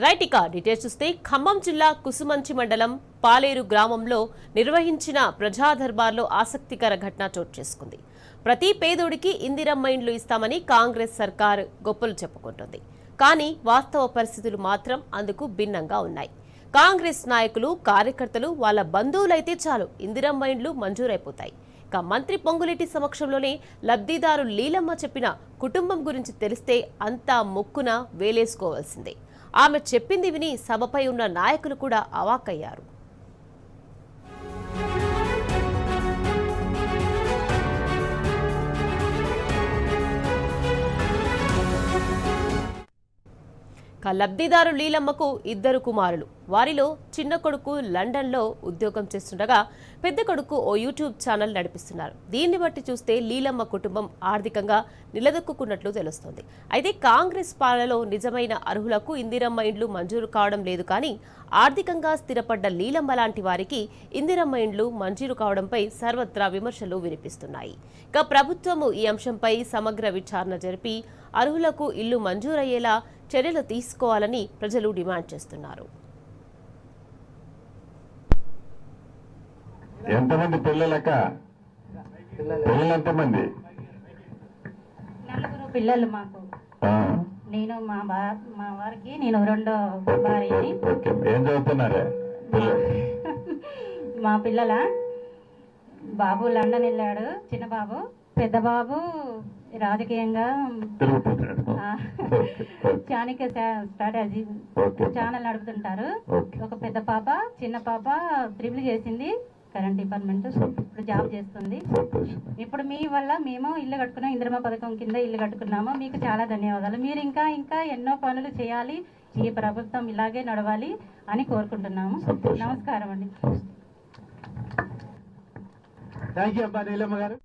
Right ఇక details చూస్తే ఖమ్మం జిల్లా కుసుమంచి మండలం పాలేరు గ్రామంలో నిర్వహించిన ప్రజా దర్బార్లో ఆసక్తికర ఘటన చోటు చేసుకుంది. ప్రతి పేదోడికి ఇందిరమ్మ ఇండ్లు ఇస్తామని కాంగ్రెస్ సర్కార్ గొప్పలు చెప్పుకుంటుంది. కానీ వాస్తవ పరిస్థితులు మాత్రం అందుకు భిన్నంగా ఉన్నాయి. కాంగ్రెస్ నాయకులు కార్యకర్తలు వాళ్ళ బంధువులైతే చాలు ఇందిరమ్మ ఇండ్లు మంజూరైపోతాయి. ఇక మంత్రి పొంగులేటి సమక్షంలోనే లబ్ధిదారు లీలమ్మ చెప్పిన కుటుంబం గురించి తెలిస్తే అంతా ముక్కున వేలేసుకోవాల్సిందే. ఆమె చెప్పింది విని సభపై ఉన్న నాయకులు కూడా అవాక్కయ్యారు. లబ్ధిదారు లీలమ్మకు ఇద్దరు కుమారులు. వారిలో చిన్న కొడుకు లండన్లో ఉద్యోగం చేస్తుండగా పెద్ద కొడుకు ఓ యూట్యూబ్ ఛానల్ నడిపిస్తున్నారు. దీన్ని బట్టి చూస్తే లీలమ్మ కుటుంబం ఆర్థికంగా నిలదొక్కున్నట్లు తెలుస్తోంది. అయితే కాంగ్రెస్ పాలనలో నిజమైన అర్హులకు ఇందిరమ్మ ఇండ్లు మంజూరు కావడం లేదు. కానీ ఆర్థికంగా స్థిరపడ్డ లీలమ్మ లాంటి వారికి ఇందిరమ్మ ఇండ్లు మంజూరు కావడంపై సర్వత్రా విమర్శలు వినిపిస్తున్నాయి. ఇక ప్రభుత్వము ఈ అంశంపై సమగ్ర విచారణ జరిపి అర్హులకు ఇల్లు మంజూరయ్యేలా చర్యలు తీసుకోవాలని ప్రజలు డిమాండ్ చేస్తున్నారు. ఎంతమంది పిల్లలక పిల్లలు ఎంతమంది? నలుగురు పిల్లలు మాకు. నేను మా వారికి నేను రెండో భార్యని. ఏం చదువుతున్నారే మా పిల్లల బాబు లండన్ వెళ్ళాడు, చిన్న బాబు. పెద్ద బాబు రాజకీయంగా చాణక్య స్ట్రాటజీ ఛానల్ నడుపుతుంటారు. ఒక పెద్ద పాప, చిన్న పాప ట్రిపుల్ చేసింది, కరెంట్ డిపార్ట్మెంట్, ఇప్పుడు జాబ్ చేస్తుంది. ఇప్పుడు మీ వల్ల మేము ఇల్లు కట్టుకున్నాం, ఇందిరమ్మ పథకం కింద ఇల్లు కట్టుకున్నాము. మీకు చాలా ధన్యవాదాలు. మీరు ఇంకా ఇంకా ఎన్నో పనులు చేయాలి, ఈ ప్రభుత్వం ఇలాగే నడవాలి అని కోరుకుంటున్నాము. నమస్కారం అండి. థ్యాంక్ యూ అబ్బా నీలమ్మ గారు.